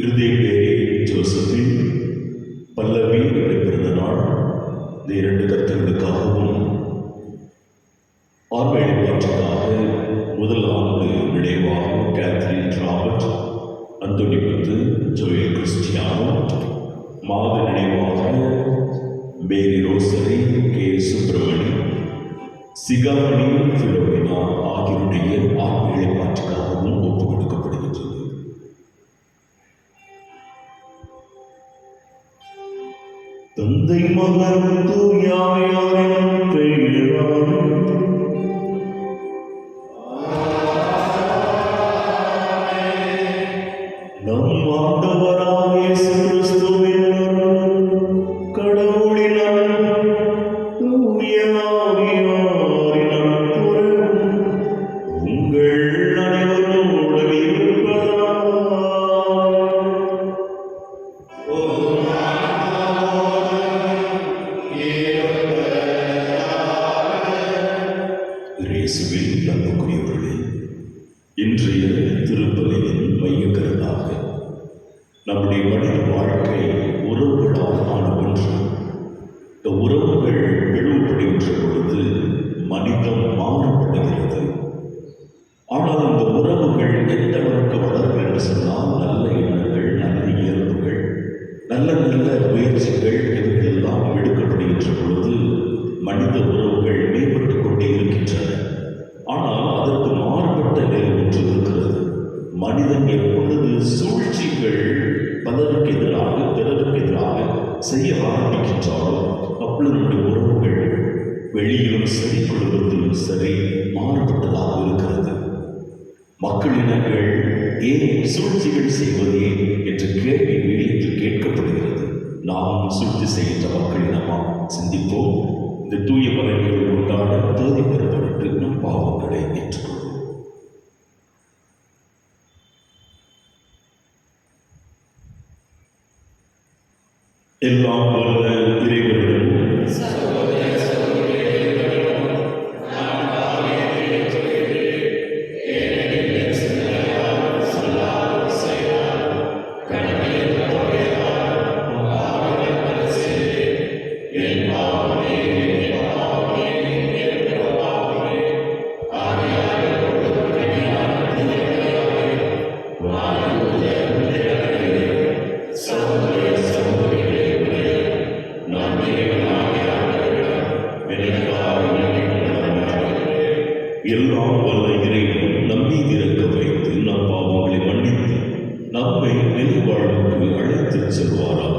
இறுதி பேரி ஜோசப்பின் பல்லவி பிறந்த நாள். இந்த இரண்டு கருத்துக்களுக்காகவும் ஆர்வேலை மாற்றமாக முதல் ஆண்டு நினைவாக கேத்ரின் ராபர்ட், அந்தோனிமுத்து, ஜோயல் கிறிஸ்டியானோ, மாத நினைவாக மேரி ரோசரி, கே சுப்பிரமணி, சிகாமணி பிலோமினா ஆகியோருடைய ஆர்வேலை மாற்றுக்காகவும் ஒப்புக் கொடுக்கப்படுகின்றது. தந்தை மகன் தூயாவின் பெயரால் நம் ஆண்டவராகிய இயேசு கிறிஸ்துவின் அருளும் கடவுளின் அன்பும் தூய ஆவியாரின் நட்புறவும் உங்கள் அனைவரோடும் இருப்பதாக. இயேசுவில் அன்புக்குரியவர்களே, இன்றைய திருப்பலியின் மையக்கருத்தாக நம்முடைய மனித வாழ்க்கை உறவுகளால் ஆன ஒன்று. இந்த உறவுகள் பிளவுபடுகின்ற பொழுது மனிதம் மாறுபடுகிறது. ஆனால் இந்த உறவுகள் எந்த அளவுக்கு வளரும் என்று சொன்னால், நல்ல எண்ணங்கள், நல்ல இயல்புகள், நல்ல நல்ல முயற்சிகள் இவைகளெல்லாம் எடுக்கப்படுகின்ற பொழுது மனித உறவுகள் மேம்பட்டுக் கொண்டே இருக்கின்றன. ஆனால் அதற்கு மாறுபட்ட நிலை ஒன்று இருக்கிறது. மனிதன் எப்பொழுது சூழ்ச்சிகள் பலருக்கு எதிராக, பிறருக்கு எதிராக செய்ய ஆரம்பிக்கின்றாலோ அப்பொழுது நம்முடைய உறவுகள் வெளியிலும் சரி, குடும்பத்திலும் சரி மாறுபட்டதாக இருக்கிறது. மக்களினங்கள் ஏன் சூழ்ச்சிகள் செய்வதே என்ற கேள்வி வெளியில் கேட்கப்படுகிறது. நாம் சூழ்ச்சி செய்கின்ற மக்களினமா? சிந்திப்போம். இந்த தூய பலன்கள் உண்டான தேதி பெறுவதற்கு நம் பாவங்களை ஏற்றுக்கொள்வோம். எல்லாம் வல்ல இறைவனிடமும் எல்லாம் வல்ல இறைவன் நம்பி இறக்க வைத்து நம் பாவங்களை மன்னித்து நம்மை நிலைவாழ்வுக்கு அழைத்துச் செல்வாராக.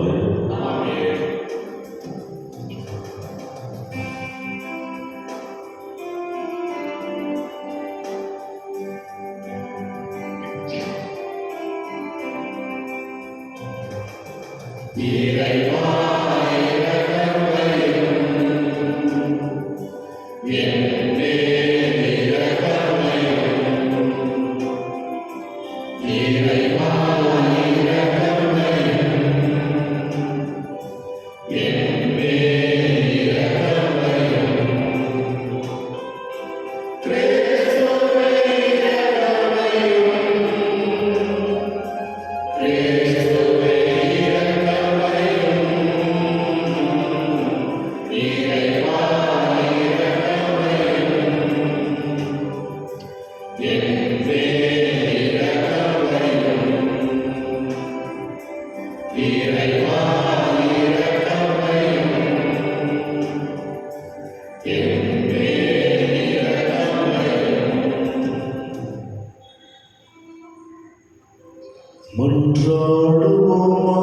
மன்றாடுவோமா.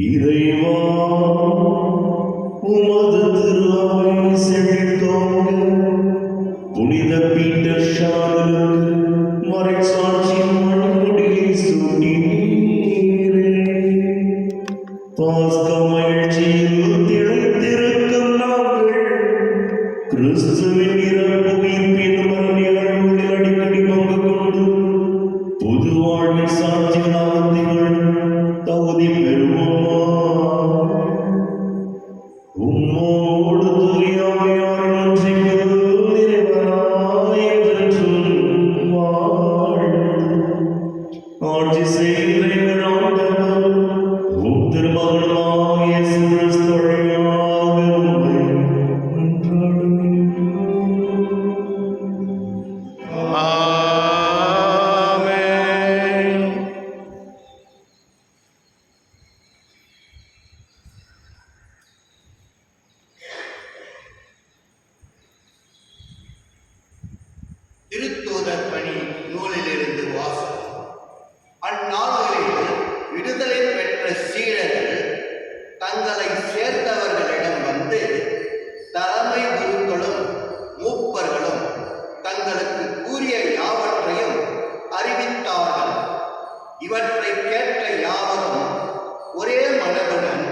இறைவா, உமது திருவை செழித்தோங்க புனித பீட்டர் ஷாரலுக்கு மறைசாட்சியின் மணிமுடியை சூட்டினீரே. பாஸ்க மகிழ்ச்சியில் திளைத்திருக்கும் நாங்கள் கிறிஸ்துவின் இறப்பு உயிர்ப்பின் மரணிகளில் அடிக்கடி பங்கு கொண்டு புது வாழ்வின் சாட்சிகளாக திகழ் தகுதி பெறுவோமா. உம்மோடு தூயாமையார் ஒன்றிப்பது இறைவனாய் என்றென்றும் வாழ்ந்து ஆட்சி செய்கிற எங்கள் ஆண்டவர் உம் திருமகனுமாகிய இயேசு கிறிஸ்து வழியாக உம்மை மன்றாடுகிறோம். ஆமென். திருத்தூதர் பணி நூலிலிருந்து வாசகம். அந்நாள்களில் விடுதலை பெற்ற சீடர்கள் தங்களை சேர்ந்தவர்களிடம் வந்து தலைமை குருக்களும் மூப்பர்களும் தங்களுக்கு கூறிய யாவற்றையும் அறிவித்தார்கள். இவற்றை கேட்ட யாவரும் ஒரே மனதுடன்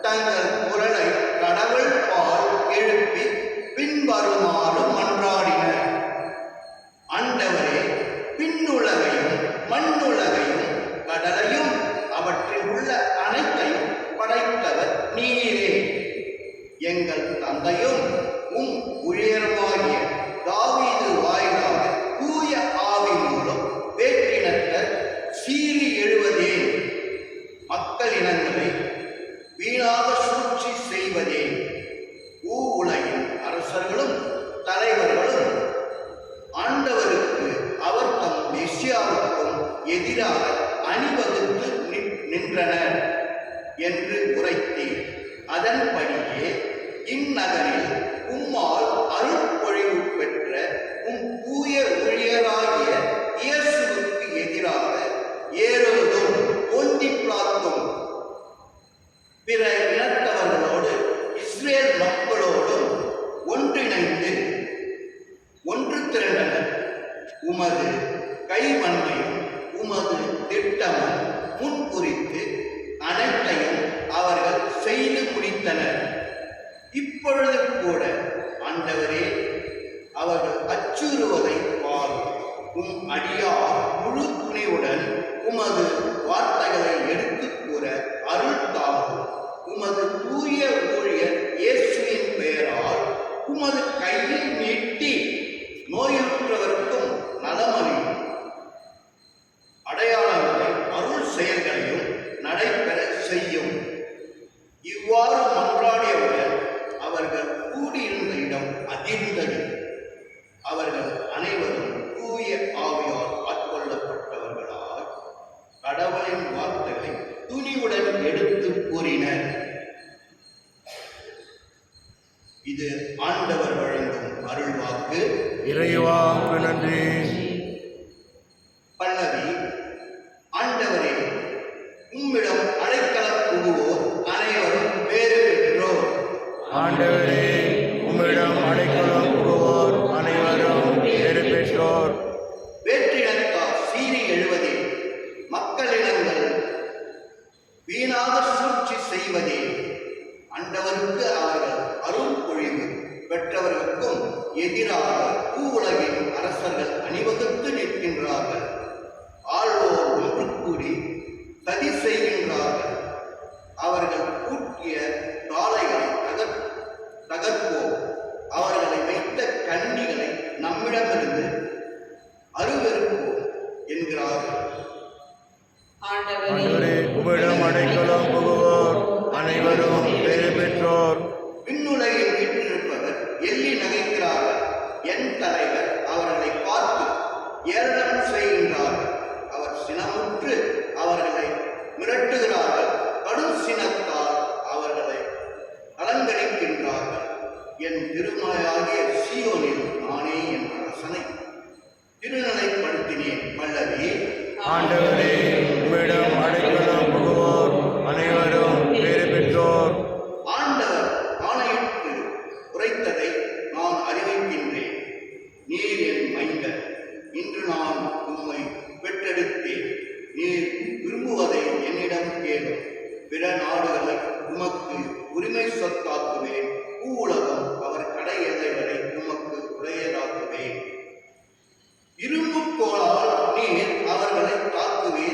தங்கள் குரலை கடவுள் பால் எழுப்பி பின்வருமாறு மன்றாடினர். ஆண்டவரே, பின்னுலகையும் மண்ணுலகையும் கடலையும் அவற்றில் உள்ள அனைத்தையும் படைத்தவர் நீரே. எங்கள் தந்தையும் உம் ஊழியருமாகிய தாவீது வாயிலாக தூய ஆவி மூலம் வேற்றினத்தர் சீறி எழுவதே, மக்கள் இனங்களை வீணாக சூழ்ச்சி செய்வதே, உலகின் அரசர்களும் தலைவர்களும் ஆண்டவருக்கு அவர் தம் மெசியாவுக்கும் எதிராக அணிவகுத்து நின்றனர் என்று உரைத்தீர். அதன்படியே இந்நகரில் உம்மால் அருள்பொழிவு பெற்ற உம் தூய ஊழியராகிய இயேசுவுக்கு எதிராக ஏரோதும் பொந்தி பிலாத்தும் பிற இனத்தவர்களோடு இஸ்ரேல் மக்களோடும் ஒன்றிணைந்து ஒன்று திரண்டனர். உமது கைவன்மையும் உமது திட்டமும் முன்குறித்து அனைத்தையும் அவர்கள் செய்து முடித்தனர். இப்பொழுது கூட ஆண்டவரே, அவர்கள் அச்சுறுவதை பார். உம் அடியார் முழு துணிவுடன் உமது வார்த்தைகளை எடுத்துக் கூற அருள் தாரும். உமது தூய ஊழியர் இயேசுவின் பெயரால் உமது கையில் நீட்டி நோயுற்றவருக்கும் நலமளியும் அடையாளங்களை அருள் செயல்களையும் நடைபெற செய்யும். இவ்வாறு மன்றாடியவுடன் அவர்கள் கூடியிருந்த இடம் அதிர்ந்தது. அவர்கள் அனைவரும் தூய ஆவியால் ஆட்கொள்ளப்பட்டவர்களால் கடவுளின் வார்த்தைகளை துணிவுடன் எடுத்து கூறினர். இது ஆண்டவர் வழங்கும் அருள்வாக்கு. இறைவாக்கு நன்றி. பல்லவி. ஆண்டவரே, உம்மிடம் அடைக்கலம் புகுவோர் அனைவரும் பேறு பெற்றோர். ஆண்டவரே, உம்மிடம் அடைக்கலம் புகுவோர் அனைவரும் பேறு பெற்றோர். வேற்றினத்தார் சீறி எழுவதே, மக்களினங்கள் வீணாக சூழ்ச்சி செய்வதே, ஆண்டவருக்கு அவர்கள் அருள் பொழிவு பெற்றவர்களுக்கும் எதிராக பூவுலகின் அரசர்கள் அணிவகுத்து நிற்கின்றார்கள். ஆள்வோர் ஒன்று கூடி சதி செய்கின்றார்கள். அவர்கள் கூட்டிய காளைகளை தகர்ப்போம். அவர்களை வைத்த கன்னிகளை நம்மிடமிருந்து அருவருப்போம் என்கிறார்கள். ஆண்டவரே, உம்மிடம் அடைக்கலம் புகுவோர் அனைவரும் பேறு பெற்றோர். விண்ணுலகில் வீற்றிருப்பவர் எள்ளி நகைக்கிறார்கள். என் தலைவர் அவர்களை பார்த்து ஏளனம் செய்கின்றார்கள். அவர் சினமுற்று அவர்களை மிரட்டுகிறார்கள். கடும் சினத்தால் அவர்களை அலங்கரிக்கின்றார்கள். என் திருமலையாகிய சீயோனில் நானே என் அரசனை திருநிலைப்படுத்தினேன். பல்லவி. ஆண்டவரே, உம்மிடம் அடைக்கலம் புகுவோர் அனைவரும் பேறு பெற்றோர். ஆண்டவர் ஆணையிட்டு உரைத்ததை நான் அறிவிக்கின்றேன். நீர் என் மைந்தர், இன்று நான் உம்மை பெற்றெடுத்தேன். நீர் விரும்புவதை என்னிடம் கேளும். பிற நாடுகளை உமக்கு உரிமை சொத்தாக்குவேன். பூவுலகம் அவர் கடை எல்லைகளை உமக்கு உடையதாக்குவேன். இரும்பு கோளால் நீர் அவர்களை தாக்குவேன்.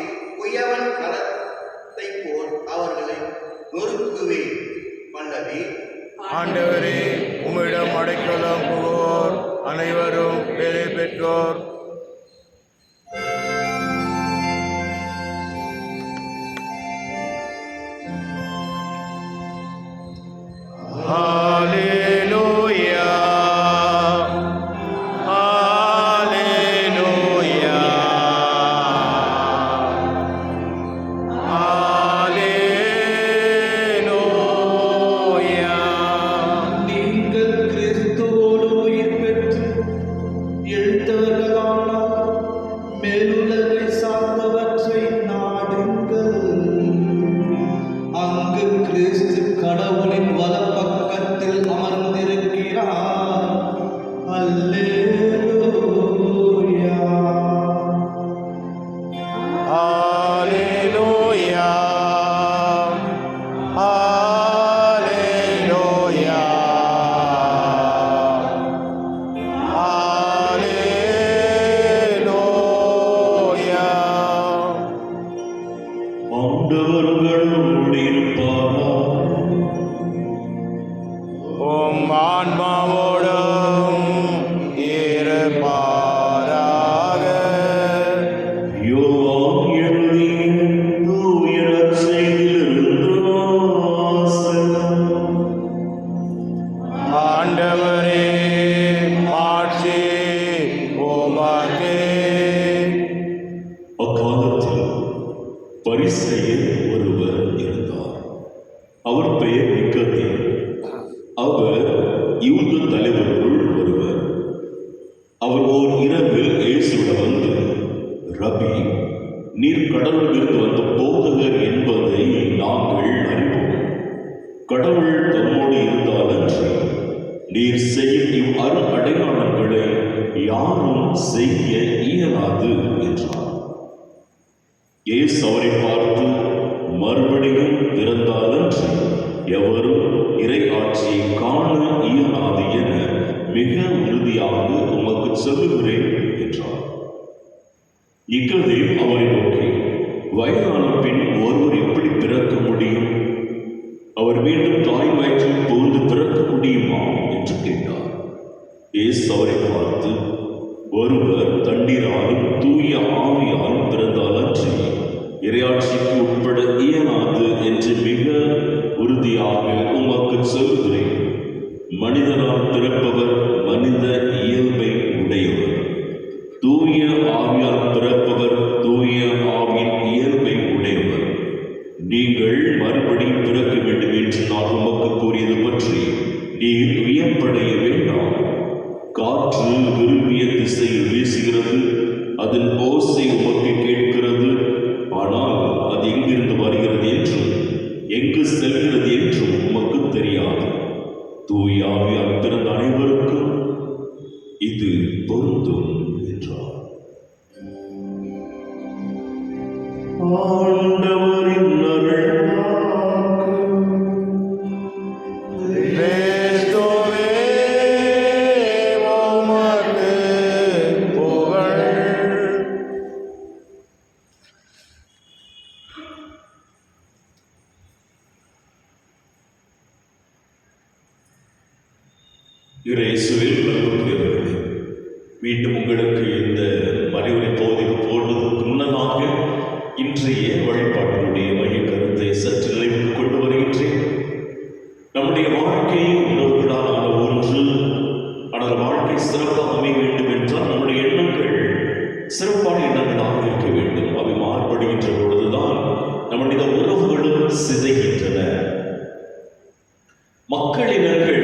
பரிசேயர் ஒருவர் இருந்தார். அவர் பெயர் நிக்கோதேம். அவர் யூத தலைவர்களுள் ஒருவர். அவர் ஓர் இரவில் இயேசுவிடம் வந்து, ரபி, நீர் கடவுளிலிருந்து வந்த போதகர் என்பதை நாங்கள் அறிவோம். கடவுள் தம்மோடு இருந்தாலன்றி நீர் செய்யும் இவ் அடையாளங்களை யாரும் செய்ய இயலாது என்றார். இயேசு அவரை பார்த்து, மறுபடியும் பிறந்தாலன்றி எவரும் இறை ஆட்சியை காண இயலாது என மிக உறுதியாக உமக்கு சொல்லுகிறேன் என்றார். நிக்கோதேம் அவரை நோக்கி, வயதான பின் ஒருவர் எப்படி பிறக்க முடியும்? அவர் மீண்டும் தாய் வயிற்றில் புகுந்து பிறக்க முடியுமா என்று கேட்டார். இயேசு அவரை பார்த்து, ஒருவர் தண்ணீராலும் தூய ஆவியாலும் பிறந்தாலன்றி இறையாட்சிக்கு உட்பட இயலாது என்று மிக உறுதியாக உமக்கு சொல்கிறேன். மனிதரால் பிறப்பவர் மனித இயல்பை உடையவர், தூய ஆவியால் பிறப்பவர் தூய ஆவியின் இயல்பை உடையவர். நீங்கள் மறுபடியும் பிறக்க வேண்டும் என்று நான் உமக்கு கூறியது பற்றி நீர் வியப்படைய வேண்டாம். காற்று விரும்பிய திசையில் வீசுகிறது, அதன் ஓசை உமக்கு கேட்கிறது, ஆனால் அது எங்கிருந்து வருகிறது என்றும் எங்கு செல்கிறது என்றும் உமக்கு தெரியாது. தூய ஆவியால் பிறந்த அனைவருக்கும் இது பொருந்தும் என்றார். ஆண்டவரின் அருள்வாக்கு. கிறிஸ்துவே உமக்கு புகழ். இயேசுவில் அன்புக்குரியவர்களே, மீண்டும் உங்களுக்கு இந்த மறைவுரை பகுதிக்கு போடுவதற்கு முன்னதாக இன்றைய வழிபாட்டினுடைய மைய கருத்தை சற்று நினைவுக்கு கொண்டு வருகின்றேன். நம்முடைய வாழ்க்கை உணர்வுகளால் ஆன ஒன்று. ஆனால் வாழ்க்கை சிறப்பாக அமைய வேண்டும் என்றால் நம்முடைய எண்ணங்கள் சிறப்பான எண்ணங்களாக இருக்க வேண்டும். அவை மாறுபடுகின்ற பொழுதுதான் நம்முடைய உறவுகளும் சிதைகின்றன. மக்களினங்கள்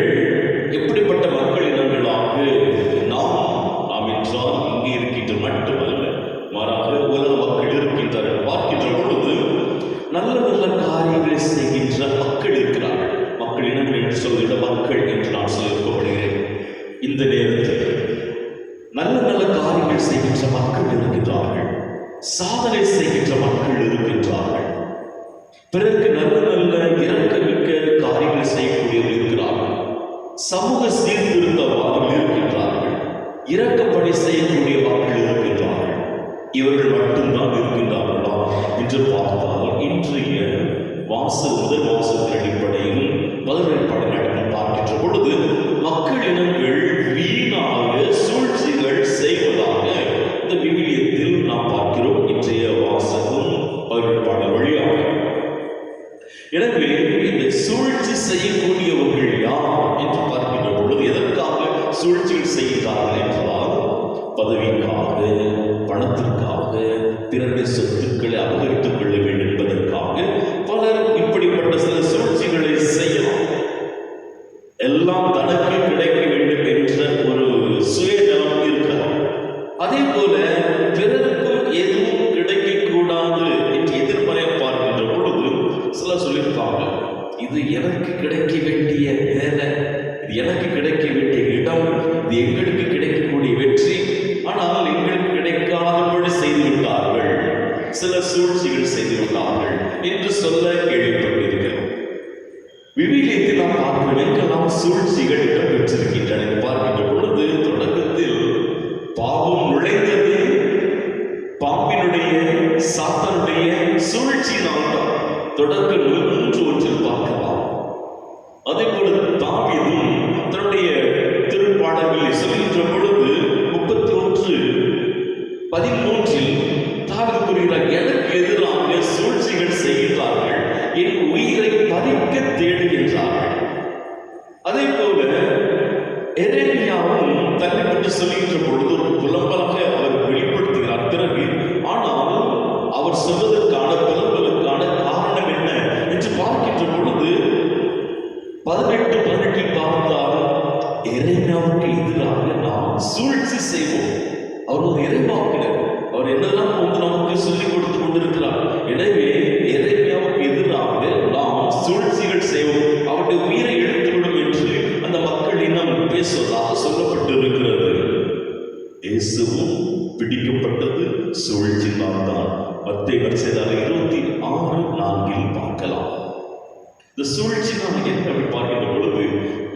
எப்படிப்பட்ட மக்களினங்களாக நாம் என்றால் இங்கே இருக்கின்ற மட்டுமல்ல, மாறாக உலக மக்கள் இருக்கின்றார்கள். பார்க்கின்ற பொழுது நல்ல நல்ல காரியங்களை செய்கின்ற மக்கள் இருக்கிறார்கள். மக்கள் இனங்கள் என்று சொல்கின்ற மக்கள் என்று நான் சொல்லப்படுகிறேன். இந்த நேரத்தில் நல்ல நல்ல காரியங்கள் செய்கின்ற மக்கள் இருக்கின்றார்கள், சாதனை செய்கின்ற மக்கள் இருக்கின்றார்கள், பிறருக்கு நல்ல நல்ல இரக்கமிக்க காரியங்கள் செய்யக்கூடியவர்கள் இருக்கிறார்கள், சமூக சீர்திருத்தவாதிகள் இருக்கின்றார்கள், இரக்கப்படி செய்யக்கூடிய மக்கள் இருக்கின்றார்கள். இவர்கள் மட்டும்தான் இருக்கின்றார்களா என்று பார்த்தால் இன்றைய முதல் வாசகத்தின் அடிப்படையிலும் பதினெட்டு பார்க்கின்ற பொழுது மக்கள் இனங்கள் வீணாக சூழ்ச்சிகள் செய்வதாக இந்த விவிலியத்தில் நாம் பார்க்கிறோம். இன்றைய வாசகம் பதினெட்டு வழியாக. எனவே இந்த சூழ்ச்சி செய்யக்கூடியவர்கள் யார் என்று பார்க்கின்ற பொழுது எதற்காக சூழ்ச்சிகள் செய்கிறார்கள் என்றால் பதவிக்காக, பணத்திற்காக, பிறருடைய சொத்துக்களை அபகரித்துக் கொள்ள வேண்டும் என்பதற்காக பலர் இப்படிப்பட்ட சில சூழ்ச்சிகளை செய்யலாம். எல்லாம் தனக்கு கிடைக்க வேண்டும் என்ற ஒரு சுயநலம் இருக்கிறார். அதே போல பிறருக்கும் எதுவும் கிடைக்கக்கூடாது என்று எதிர்மறையை பார்க்கின்ற பொழுது சில சொல்லியிருக்காங்க, இது எனக்கு கிடைக்க வேண்டிய வேலை, இது எனக்கு கிடைக்க வேண்டிய இடம், இது எங்களுக்கு கிடைக்கக்கூடிய வெற்றி, ஆனால் எங்களுக்கு கிடைக்காதபடி செய்து விட்டார்கள், சில சூழ்ச்சிகள் செய்து விட்டார்கள் என்று சொல்ல கேள்விப்பட்டிருக்கிறோம். விவிலியத்தில் நாம் பார்க்கிறோம் எங்கெல்லாம் சூழ்ச்சிகள் இடம்பெற்றிருக்கின்றன பார்க்கின்ற பொழுது தொடக்கத்தில் பாவம் நுழைந்தது பாம்பினுடைய சாத்தானுடைய சூழ்ச்சியினால் தான். தொடக்கம் 3:1 பார்க்கலாம். அதே போல தாவீதும் தன்னுடைய திருப்பாடல்களில் சொல்கின்ற பொழுது 31:13 தாவீது கூறுகிறார், எனக்கு எதிராக சூழ்ச்சிகள் செய்கிறார்கள், என் உயிரை பறிக்க தேடுகின்றார்கள். அதே போல எரேமியாவும் தன்னை பற்றி சொல்கின்ற பொழுது ஒரு புலம்பலாக அவர் வெளிப்படுத்துகிறார். பிறகு ஆனால் அவர் சொல்வதற்கான புலம்பல் சூழ்ச்சி செய்வோம். அவர் ஒரு இறைவாக்கினர். அவர் என்னெல்லாம் நமக்கு சொல்லிக் கொடுத்து கொண்டிருக்கிறார். எனவே எரேமியாவுக்கு எதிராக நாம் சூழ்ச்சிகள் செய்வோம், அவருடைய உயிரை எடுத்துவிடும் என்று அந்த மக்கள் இன்னும் பேசுவதாக சொல்லப்பட்டு இருக்கிறது. இயேசுவும் பிடிக்கப்பட்டது சூழ்ச்சினால் தான். மத்தேயு நற்செய்தியார் 26:4 பார்க்கலாம். இந்த சூழ்ச்சினால் என்ன பார்க்கின்ற பொழுது,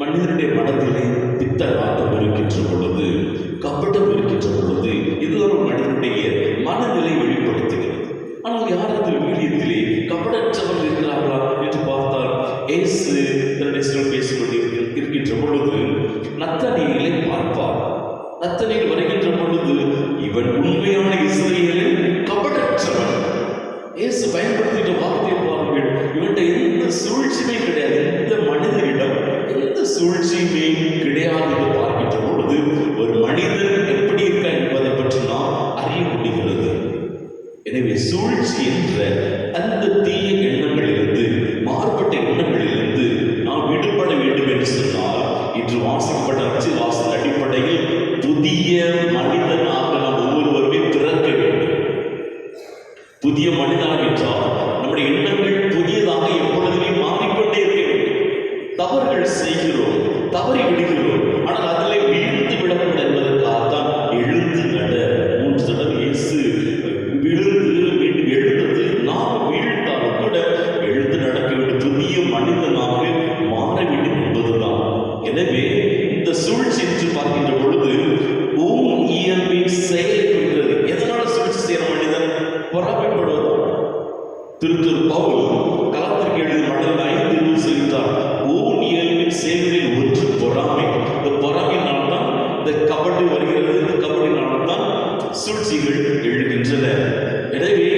மனிதனுடைய மனதிலே பித்த நாட்டம் இருக்கின்ற பொழுது, கபடம் இருக்கின்ற பொழுது, இது ஒரு மனிதனுடைய மனநிலை வெளிப்படுத்துகிறது. ஆனால் யாரது வீரியத்திலே கபடற்றவர் இருக்கிறார்களா என்று பார்த்தால், இயேசு தன்னுடைய பேசிக்கொண்டு இருக்கின்ற பொழுது நத்தனியலை பார்ப்பார். நத்தனியில் வருகின்ற பொழுது, இவன் உண்மையான இஸ்ரவேலின் கபடற்றவன். இயேசு பயன்படுத்திட்ட வார்த்தையை பாருங்கள். இவன்கிட்ட எந்த சூழ்ச்சியுமே கிடையாது, எந்த மனிதனிடம் எந்த சூழ்ச்சியுமே கிடையாது என்று பார்க்கின்ற பொழுது ஒரு மனிதன் எப்படி இருக்க என்பதை பற்றி நாம் அறிய முடிகிறது. எனவே சூழ்ச்சி என்ற அந்த தீய எண்ணங்களிலிருந்து, மாறுபட்ட எண்ணங்களிலிருந்து நாம் விடுபட வேண்டும் என்று சொன்னால், இன்று வாசிக்கப்பட்ட வாசல் அடிப்படையில் புதிய மனிதனாக நாம் ஒவ்வொருவருமே பிறக்க வேண்டும். புதிய மனிதனாக என்றால் நம்முடைய எண்ணங்கள் புதியதாக எப்பொழுதுமே மாறிக்கொண்டே இருக்க வேண்டும். தவறுகள் செய்கிறோம், தவறி விடுகிறோம், ஆனால் அதில் வீழ்ந்து விடக்கூடாது என்பதற்காகத்தான் எழுந்து நட 3 தடவை இயேசு விழுந்து மீண்டும் எழுந்தது. நாம் வீழ்ந்தாலும் கூட எழுந்து நடக்க வேண்டும், புதிய மனிதனாக மாற வேண்டும் என்பதுதான். எனவே இந்த சூழ்ச்சி என்று பார்க்கின்ற பொழுது ஓம் இயல்பின் செயலை குறிக்கிறது. எதனால சூழ்ச்சி செய்கிற மனிதன்? பொறாமைப்படுவதால். திருத்தூர் பவுல் கலாத்திற்கு எழுதிய மடல் 5:20 சொல்கிறார், ஓம் இயல்பின் செயல்களில் ஒன்று பொறாமை. இந்த பொறாமையினால்தான் இந்த கபடி வருகிறது, இந்த கபடினால்தான் சூழ்ச்சிகள் எழுகின்றன. எனவே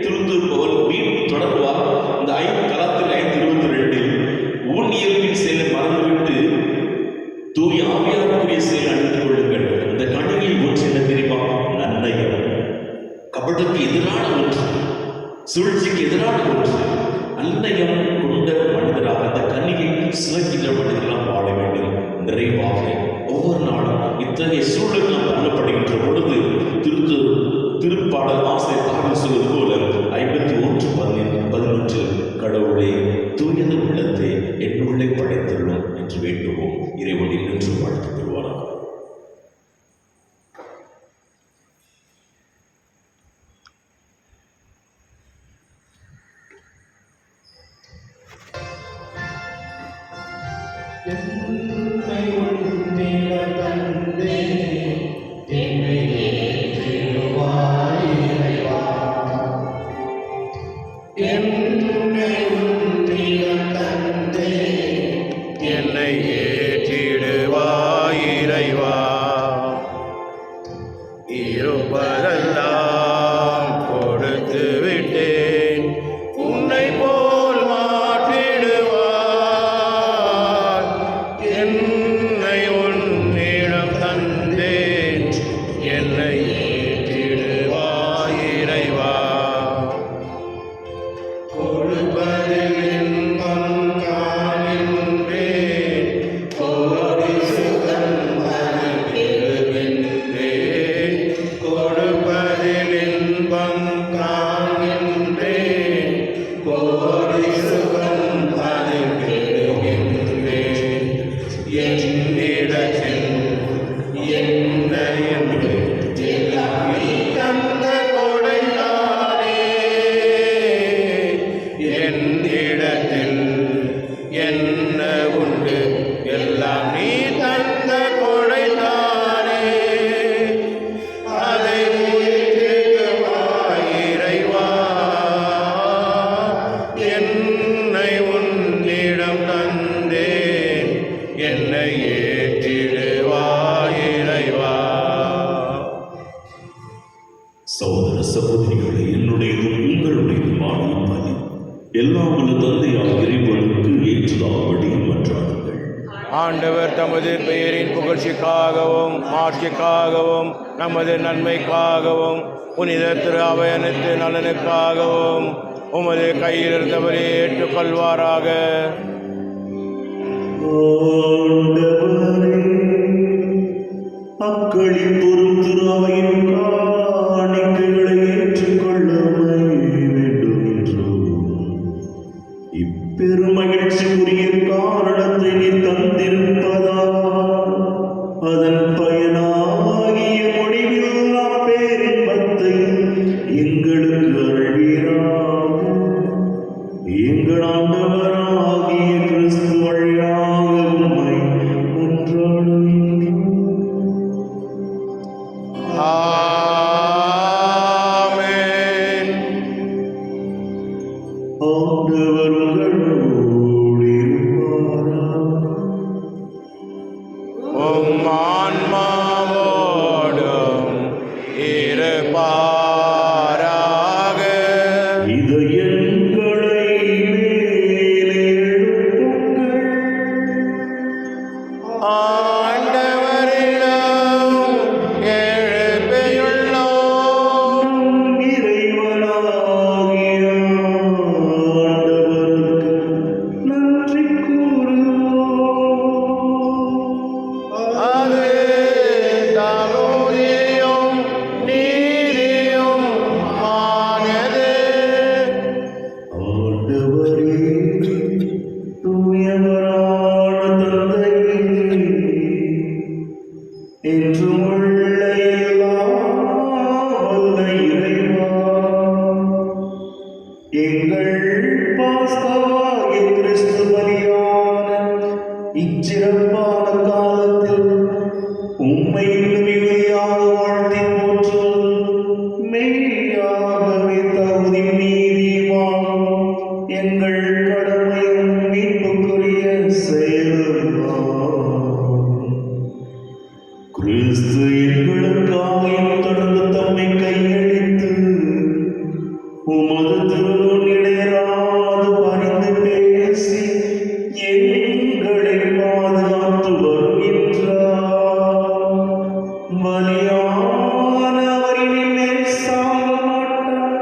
திருத்தூர் பவுல் மீண்டும் தொடர்வார். இந்த கலாத்திற்கு 5:22 ஊன் இயல்பின் செயலை மறந்துவிட்டு தூய ஆவியாருக்குரிய செயல் அணிந்து கொள்ளுங்கள். இந்த கணிகளில் ஒன்று என்ன தெரியுமா? நன்னயம். கபடுக்கு எதிரான ஒன்று, சூழ்ச்சிக்கு எதிரான ஒன்று. நன்னயம் கொண்ட மனிதராக அந்த கண்ணியை சுவைக்கின்ற மனிதர்களாக வாழ வேண்டும். நிறைவாக ஒவ்வொரு நாளும் இத்தகைய சூழல் நாம் தள்ளப்படுகின்ற பொழுது திருப்பாடல் ஆசிரியர் பாடல் சொல்வது போல 51:11 கடவுளை தூயது உள்ளத்தை என்னுள்ளே படைத்துள்ளோம் என்று வேண்டுவோம். இறைவனில் நின்று வாழ்த்து பெறுவாராக. இருப்பதெல்லாம் கொடுத்து விட்டேன், உன்னை போல் மாற்றிடுவார். என்னை உன்னிடம் தந்தேன், என்னை ஏற்றிடுவாய் இறைவா. கொடுப்பதில் இன்பம் காண்கின்றேன், கோடி சுகம் பெறுகின்றேன். கொடுப்பதில் இன்பம் காண்கின்றேன், கோடி சுகம் பெறுகின்றேன். என்னிடத்தில் என்ன என்று தந்த கொடையானே, என்னிடத்தில் என்ன உண்டு எல்லாம் நீ தந்த கொடைதானே. அதை ஏற்றுவாய் இறைவா, என்னை உன்னிடம் தந்தேன், என்னை ஏற்றிடுவாய் இறைவா. சகோதர சகோதரிகளை, என்னுடையதும் உங்களுடையதுமான இப்பணி எல்லாம் உள்ள தந்தையால் இறைவனுக்கு ஏற்றதாகும்படி மன்றாடுங்கள். ஆண்டவர் தமது பெயரின் புகழ்ச்சிக்காகவும் மாட்சிக்காகவும் நமது நன்மைக்காகவும் புனித திரு அவை அனைத்து நலனுக்காகவும் உமது கையில் இருந்தவரை ஏற்றுக்கொள்வாராக. அக்களின் பொறுத்து அவையின் காணிக்கைகளை ஏற்றுக்கொள்ள வேண்டும் என்றும் இப்பெருமகிழ்ச்சிக்குரிய காரணத்தை நீ தந்திருப்பதால் அதன் பயனாகிய முடிவில்லா பேரின்பத்தை எங்களுக்கு அருள்வீராக. எங்கள் ஆண்டவராகிய கிறிஸ்து வழியாக உம்மை மன்றாடுகின்றோம். ஆமென். ஆண்டவர் உங்களோடு இருப்பாராக. உம் ஆன்மாவோடும் இருப்பாராக. இதயங்களை மேலே எழுப்புங்கள். ஆண்டவரிடம் எழுப்பியுள்ளோம். நம் இறைவனாகிய ஆண்டவருக்கு நன்றி கூறுவோம். அது தகுதியும் நீதியும் ஆனது. ஆண்டவரே, தூயவரான தந்தையே, என்றும் உள்ள எல்லாம் வல்ல இறைவா, எங்கள் பாஸ்கவாகிய கிறிஸ்து பலியான இச்சிறப்பான காலத்தில் உம்மை மிகுதியாக வாழ்த்தி போற்றுவது மெய்யாகவே தகுதி நீதியுமாகும் எங்கள் கடமையும் மீட்புக்குரிய செயலுமாகும். கிறிஸ்து எங்களுக்காக தொடர்ந்து தம்மை கையளித்து உமது திருநீராது பரிந்து பேசி எங்களை பாதுகாத்து வருகின்றார். பலியானவரின் மேல் சாக மாட்டார்,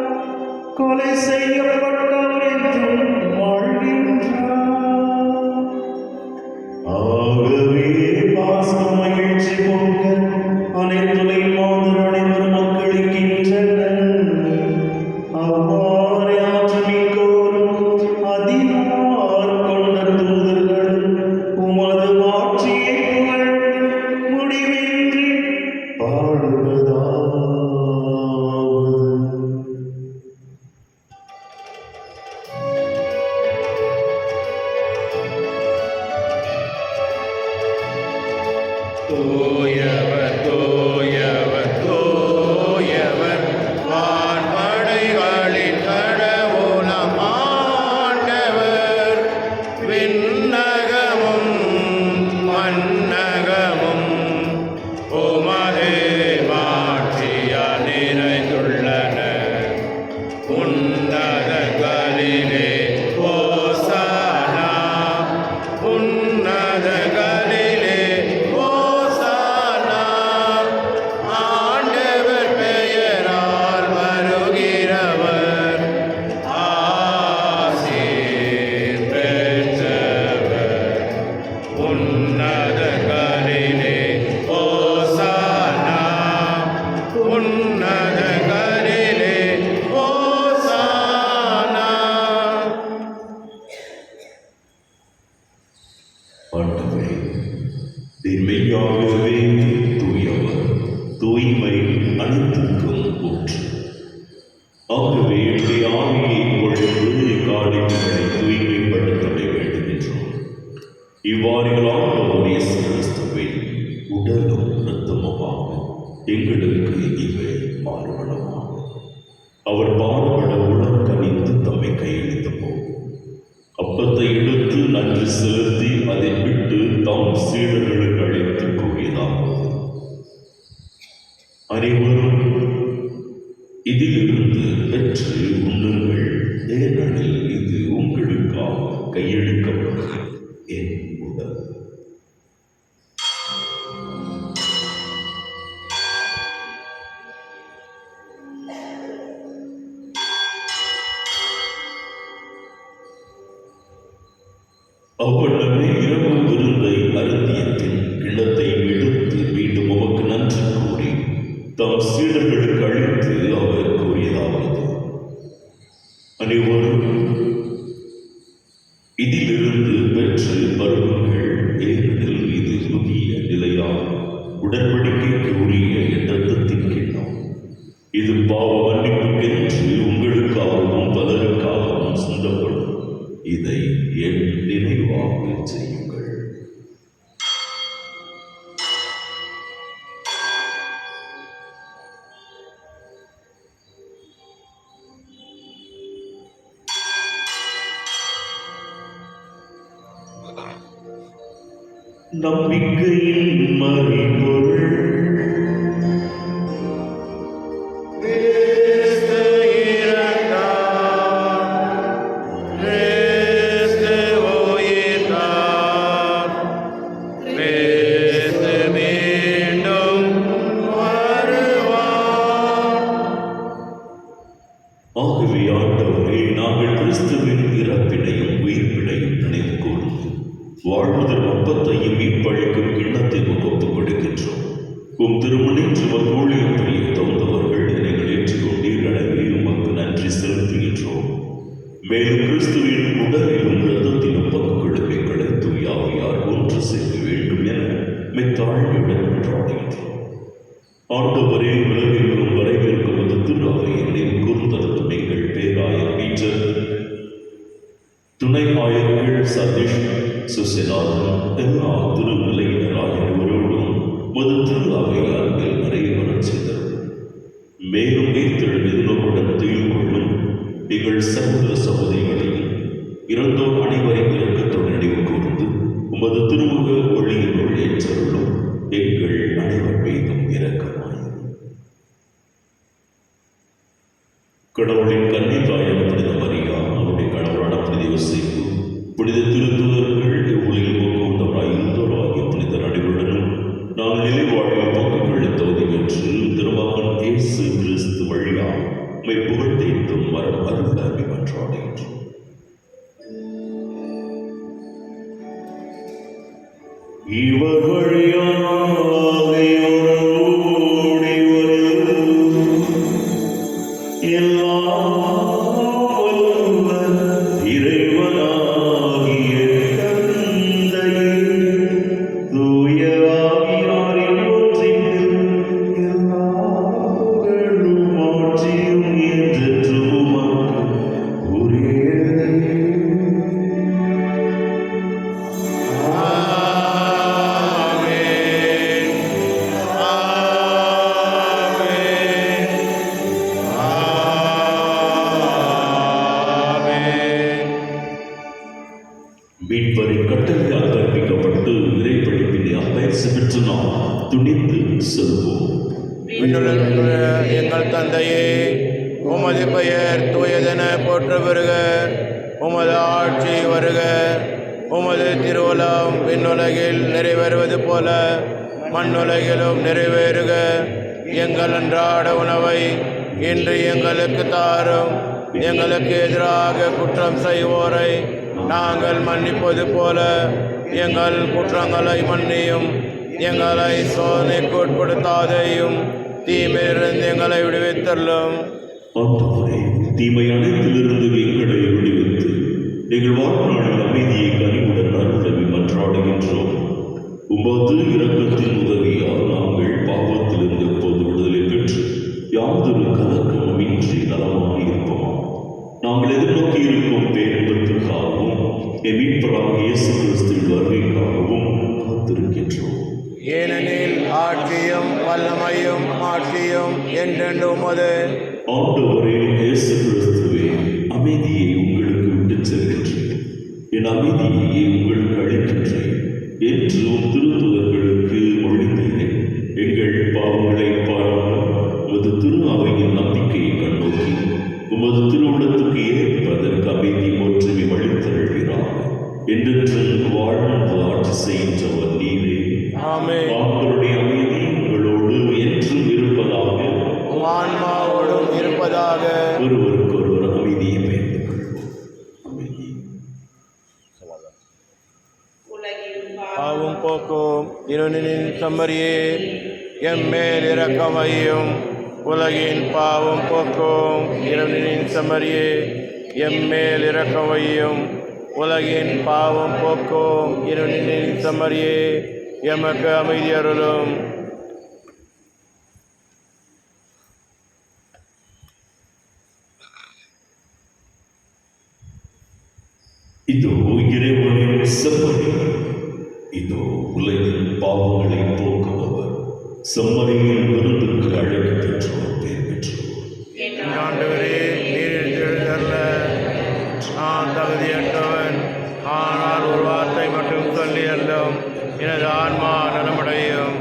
கொலை செய்யப்பட்டவர் என்றும் வாழ்கின்றார். ஆகவே பாச மகிழ்ச்சி பொங்க அனைத்துலை மாதர் அனைவரும் மக்களுக்கின்றனர். அவ்வாறு ஆற்றமிக்கோரும் அதிகார் கொண்ட தூதர்களும் உமது மாட்சியை புகழ்ந்து முடிவின்றி பாடுவதாவது. தூயவர் தூயவர் தூயவர் வான்படைகளின் கடவுளம் ஆண்டவர். விண்ணகமும் மண்ணகமும் உமது மாட்சியால் நிறைந்துள்ளன. உன்னதங்களிலே ஓசானா, உன்னதங்களிலே ஓசானா. ஆண்டவர் பெயரால் வருகிறவர் ஆசீர் பெற்றவர். உன்னதங்களிலே ஓசானா, உன்னதங்களிலே ஓசானா. ஆண்டவரே, நீர் மெய்யாகவே தூயவர், தூய்மை அனைத்திற்கும் ஊற்று. ஆகவே உடைய ஆவியை பொழுது காணிக்கைகளை தூய்மைப்படுத்த வேண்டுகின்றோம். இவ்வாறு ஆண்டவர் இயேசு கிறிஸ்துவின் உடலும் இரத்தமுமாக எங்களுக்கு இவை மாறுபடமாகும். அவர் பாடுபட உடல் கனிந்து தம்மை கையளித்த போது அப்பத்தை எடுத்து நன்றி செலுத்தி அதை விட்டு தம் சீடர்களுக்கு அழைத்து கூறியதாவது: அனைவரும் இதிலிருந்து பெற்று உண்ணுங்கள், ஏனெனில் இது உங்களுக்காக கையளிக்கப்படும் என் உடல். அவ்வளவே இரவு விருந்தை அருந்திய பின் கிண்ணத்தை எடுத்து மீண்டும் உமக்கு தம் சீடர்களுக்கு அளித்து அவர் கூறியதாவது: அனைவரும் இதிலிருந்து பெற்று பருவங்கள், ஏனெனில் இது புதிய நிலையான உடன்படிக்கைக்கு உரிய என் இரத்தத்தின் கிண்ணம். இது பாவ மன்னிப்புக்கென்று உங்களுக்காகவும் பலருக்காகவும் சிந்தப்படும். இதை என் நினைவாக செய்யுங்கள். நம்பிக்கையின் மறைபொருள் ஆகவே ஆண்டவரே, நாங்கள் கிறிஸ்துவின் இறப்பினையும் உயிர்ப்பினையும் நினைவு கூர்ந்து வாழ்வதன் அப்பத்தையும் மீட்பளிக்கும் கிண்ணத்தை ஒப்புக் கொடுக்கின்றோம். உம் திருமணின்று ஊழியம் புரிய தந்தவர்கள் நீங்கள் ஏற்றுக்கொண்டீர். எனவே உமக்கு நன்றி செலுத்துகின்றோம். மேலும் கிறிஸ்துவின் உடலிலும் இரத்தத்திலும் பங்குகளும் எங்களை தூயாவியார் ஒன்று செய்ய வேண்டும் என மெத்தாழ்மையுடன் கொண்டாடுகின்றோம். ஆண்டவரே, உலகெங்கும் வரவேற்கும் ஒரு திருஅவையை நினைவு கூர்ந்ததும் எங்கள் பேராயர் பீட்டர், துணை ஆயர்கள் சதீஷ், சுசேநாதன், எல்லா திருநிலையினராக அனைவரோடும் ஒரு திருஅவையார் மேல் நிறைவரச் செய்தது. மேலும் நீர்த்தெழும் எதிர்நோக்குடன் துயில் கொள்ளும் எங்கள் சகோதர சகோதரிகளையும் இறந்தோர் அனைவரையும் இரக்கத்தோடு நினைவு கூர்ந்து உமது திருமுக ஒளியினுள் ஏற்றருளும். எங்கள் அனைவர் மீதும் இரக்கமாயிரும். கடவுளின் கன்னி தாயான புனித மரியா, அவருடைய கடவுளான புனித யோசேப்பு, புனித திருத்தூதர்கள், இவ்வுலகில் போக்குவந்தவராய் இருந்தோராகிய புனித அனைவருடனும் நாங்கள் நிலை வாழ்வில் பங்குகளை தகுதி பெற்று திருமகன் இயேசு கிறிஸ்து வழியாக உம்மை புகழ்ந்தேற்றும் வரம் அருளாகி மன்றாடுகின்றோம். இவர் வழியாக ஓடி வரும் எல்லாம் வல்ல இறைவனாகிய தந்தையே, தூய ஆவியாரின் ஒன்றிப்பில் எல்லா புகழும் ஆட்சியும் என்றென்றும் உமக்கு உரியதே. மீட்பரின் கட்டளையால் கற்பிக்கப்பட்டு இறைப்படிப்பினை அப்பயிற்சி பெற்று நாம் துணிந்து செல்வோம். விண்ணுலகிலுள்ள எங்கள் தந்தையே, உமது பெயர் தூயதென போற்ற வருக. உமது ஆட்சி வருக. உமது திருவுளம் விண்ணுலகில் நிறைவேறுவது போல மண்ணுலகிலும் நிறைவேறுக. எங்கள் அன்றாட உணவை இன்று எங்களுக்கு தாரும். எங்களுக்கு எதிராக குற்றம் செய்வோரை நாங்கள் மன்னிப்பது போல எங்கள் குற்றங்களை மன்னியும். எங்களை சோதனைக்கு உட்படுத்தாதையும், தீமையிலிருந்து எங்களை விடுவித்தள்ளும். ஆண்டவரே, தீமை அனைத்திலிருந்து எங்களை விடுவித்து எங்கள் வாழ்நாளில் அமைதியை கனிவுடன் அருளவி மன்றாடுகின்றோம். உமது இரக்கத்தின் உதவியால் நாங்கள் பாவத்திலிருந்து எப்போது விடுதலை பெற்று யாதொரு கலக்கமும் இன்றி நலமாயிருப்போம். நாங்கள் எதிர்நோக்கி இருக்கும் பேரின்பத்திற்காகவும் என் மீட்பராகிய இயேசு கிறிஸ்துவின் வருகைக்காகவும் காத்திருக்கின்றோம். ஏனெனில் ஆட்சியும் வல்லமையும் ஆட்சியும் என்றென்று உமது. ஆண்டவரே இயேசு கிறிஸ்துவே, அமைதியை உங்களுக்கு விட்டுச் செல்கின்றேன், என் அமைதியை உங்களுக்கு அளிக்கின்றேன் என்று உம் திருத்துதர்களுக்கு மொழிந்தேன். எங்கள் பாவங்களை பாராமல் உமது திரு அவையின் நம்பிக்கையை கண்ணோக்கி உமது திருவுளத்துக்கு ஏற்பதற்கு அமைதி ஒற்றுமை வழித்தருள்கிறார். என்றென்றும் வாழ்ந்து ஆட்சி செய்கின்றவர் நீரே. ஆமென். ஆண்டவருடைய அமைதி உங்களோடு என்றும் இருப்பதாக, ஆன்மாவோடும் இருப்பதாக. ஒருவருக்கொருவர் அமைதியை பகிர்ந்து கொள்வோம். அமைதி. பாவம் போக்கும் இருநின் சம்மரியே, எம்மேல் இரக்கமையும் உலகின் பாவம் போக்கும் இறைவனின் செம்மறியே எம்மேல் இரக்கமையும் உலகின் பாவம் போக்கும் இறைவனின் செம்மறியே எமக்கு அமைதி அருளும். இதோ இறைவனின் செம்மறியார், இதோ உலகின் பாவங்களை போக்குபவர். செம்மறியின் விருந்துக்கு அழைக்க பெற்றோர் பேர் பெற்றோர். ஆண்டவரே, நீரில் எழுதல்ல நான் தகுதியற்றவன், ஆனால் ஒரு வார்த்தை மட்டும் சொல்லி அல்லும் எனது ஆன்மா நலமடையும்.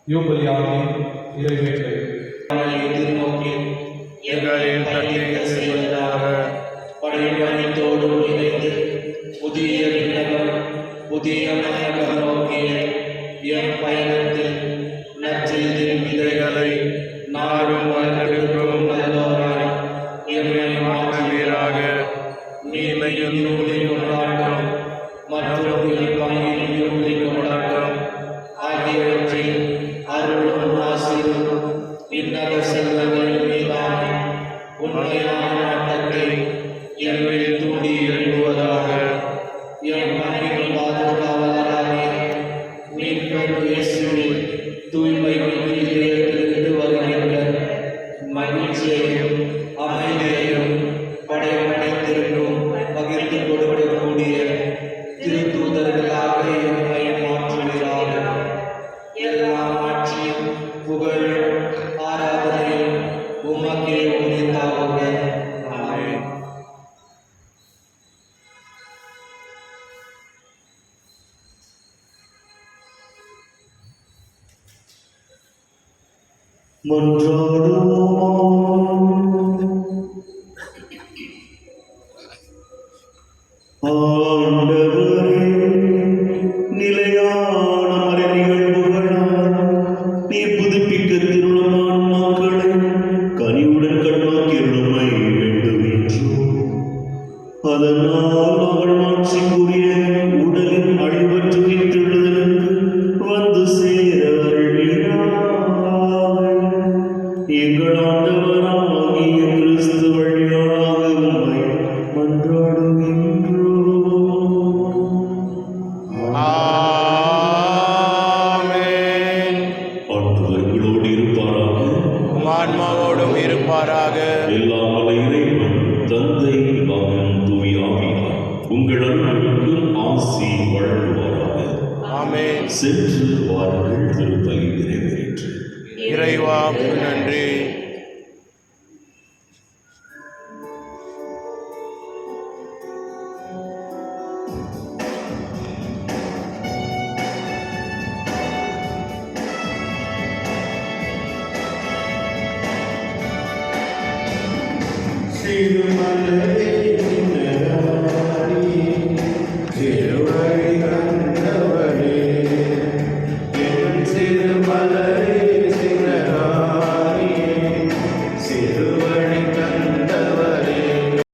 யோபலியாவின் இறைவேற்றை எதிர்நோக்கி எங்களின் தண்ணீர் செல்வதாக படைப்பணித்தோடு இணைந்து புதிய விண்ணகம் புதிய மன்னகம் நோக்கிய எம் பயணத்தில் நற்செய்தியின் விதைகளை நாடும் வளர்க்கும் நல்லோராய் எம்மை மாற்றுவீராக. நீமையின் நூலை கொண்டாட்டம் மற்றும் பங்கின் நூலை கொண்டாட்டம் ஆகியவற்றில் அருளும் ஆசிரும் இன்னக செல்வங்களின் மீதான உண்மையான நாட்டத்தை எம்மில் தூண்டி எழுப்புவதாக. எம் மண்ணின் பாதுகாவலராகிய மீட்பர் இயேசுவின் தூய்மை இதயத்திலிருந்து வருகின்ற மகிழ்ச்சியையும் அமைதியையும் படைத்திருக்கும் பகிர்ந்து கொடுக்கக்கூடிய திருத்தூதர்களாக எம்மை மாற்றுகிறார். எல்லா ஆட்சியும் புகழும் ஆராதனையும் உமக்கே உரித்தாகுக. ஆமென். ஆண்டவரே, புதுப்பிக்க திருமணமான மக்களை கனிவுடன் கண்ணோக்கியருமை வேண்டும் என்றும் அதனால் அவள் மாற்றிக்குரிய உடலின் அழிவற்று விட்டுள்ளதற்கு வந்து சேர எங்கள் ஆண்டவராகிய கிறிஸ்து வழியாக உம்மை மன்றாடுகின்றோம். ஆமென். ஆண்டவர் உங்களோடு இருப்பாராக. உம் ஆன்மாவோடும் இருப்பாராக. எல்லாம் வல்ல இறைவன் தந்தை மகன் தூய ஆவியார் உங்கள் அனைவருக்கும் ஆசி வழங்குவாராக. ஆமென். சென்று வாருங்கள், திருப்பலி நிறைவேற்று. இறைவாக்கு நன்றி. சிறுமலை